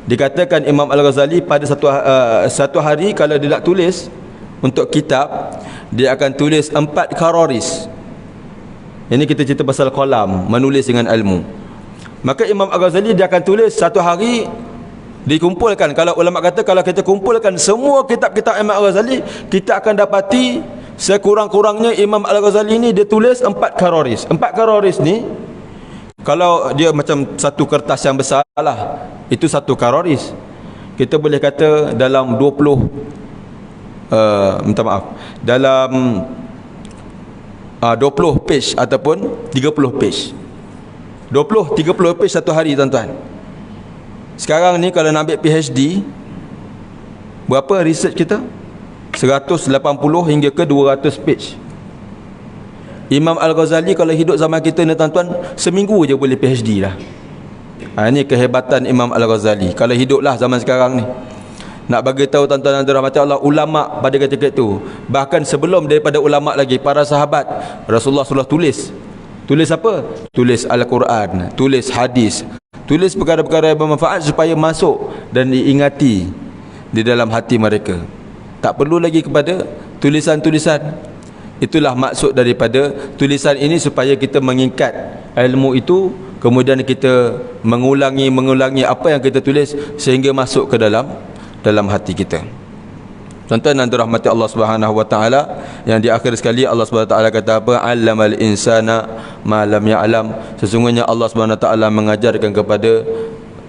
Speaker 1: Dikatakan Imam Al-Ghazali pada satu hari kalau dia nak tulis untuk kitab, dia akan tulis 4 kararis. Ini kita cerita pasal kolam, menulis dengan ilmu. Maka Imam Al-Ghazali dia akan tulis satu hari, dikumpulkan. Kalau ulama kata, kalau kita kumpulkan semua kitab-kitab Imam Al-Ghazali, kita akan dapati sekurang-kurangnya Imam Al-Ghazali ni dia tulis 4 kararis. 4 kararis ni, kalau dia macam satu kertas yang besar lah, itu satu kararis. Kita boleh kata dalam 20 dalam 20 page ataupun 30 page. 20-30 page satu hari, tuan-tuan. Sekarang ni kalau nak ambil PhD, berapa research kita? 180 hingga ke 200 page. Imam Al-Ghazali kalau hidup zaman kita ni, tuan-tuan, seminggu je boleh PhD dah. Ini kehebatan Imam Al-Ghazali kalau hiduplah zaman sekarang ni. Nak bagi tahu, tuan-tuan dan dirahmati Allah, ulama pada ketika itu, bahkan sebelum daripada ulama lagi, para sahabat, Rasulullah SAW tulis apa? Tulis Al-Quran, tulis hadis, tulis perkara-perkara yang bermanfaat supaya masuk dan diingati di dalam hati mereka. Tak perlu lagi kepada tulisan-tulisan. Itulah maksud daripada tulisan ini, supaya kita mengikat ilmu itu, kemudian kita mengulangi apa yang kita tulis sehingga masuk ke dalam hati kita. Tuan-tuan dan dirahmati Allah Subhanahu wa taala, yang di akhir sekali Allah Subhanahu wa taala kata apa? 'Allamal insana ma lam ya'lam. Sesungguhnya Allah Subhanahu wa taala mengajarkan kepada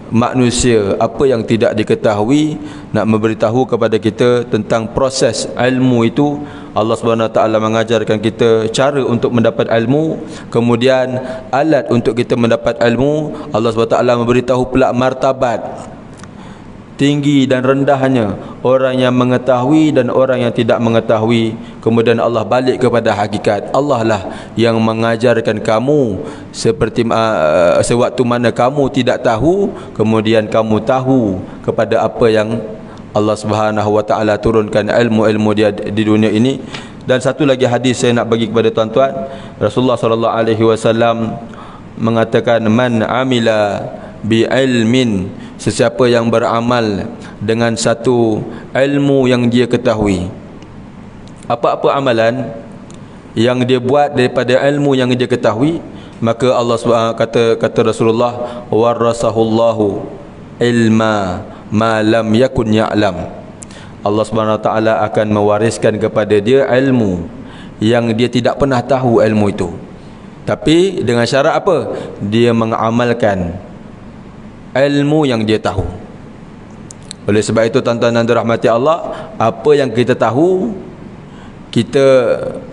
Speaker 1: manusia apa yang tidak diketahui, nak memberitahu kepada kita tentang proses ilmu itu. Allah Subhanahu wa taala mengajarkan kita cara untuk mendapat ilmu, kemudian alat untuk kita mendapat ilmu. Allah Subhanahu wa taala memberitahu pula martabat tinggi dan rendahnya orang yang mengetahui dan orang yang tidak mengetahui. Kemudian Allah balik kepada hakikat. Allah lah yang mengajarkan kamu seperti sewaktu mana kamu tidak tahu, kemudian kamu tahu kepada apa yang Allah Subhanahu wa taala turunkan ilmu-ilmu dia di dunia ini. Dan satu lagi hadis saya nak bagi kepada tuan-tuan. Rasulullah sallallahu alaihi wasallam mengatakan, man amila bi ilmin, sesiapa yang beramal dengan satu ilmu yang dia ketahui. Apa-apa amalan yang dia buat daripada ilmu yang dia ketahui, maka Allah kata Rasulullah, warasahullahu ilma ma lam yakun ya'lam. Allah Subhanahu wa taala akan mewariskan kepada dia ilmu yang dia tidak pernah tahu ilmu itu. Tapi dengan syarat apa? Dia mengamalkan ilmu yang dia tahu. Oleh sebab itu, tuan-tuan dan dirahmati Allah, apa yang kita tahu, kita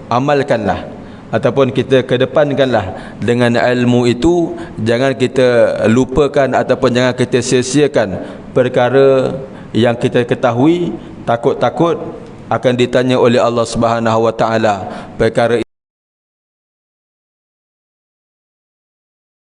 Speaker 1: amalkanlah. ataupun kita kedepankanlah dengan ilmu itu. Jangan kita lupakan ataupun jangan kita sia-siakan perkara yang kita ketahui, takut-takut akan ditanya oleh Allah Subhanahu wa taala. Perkara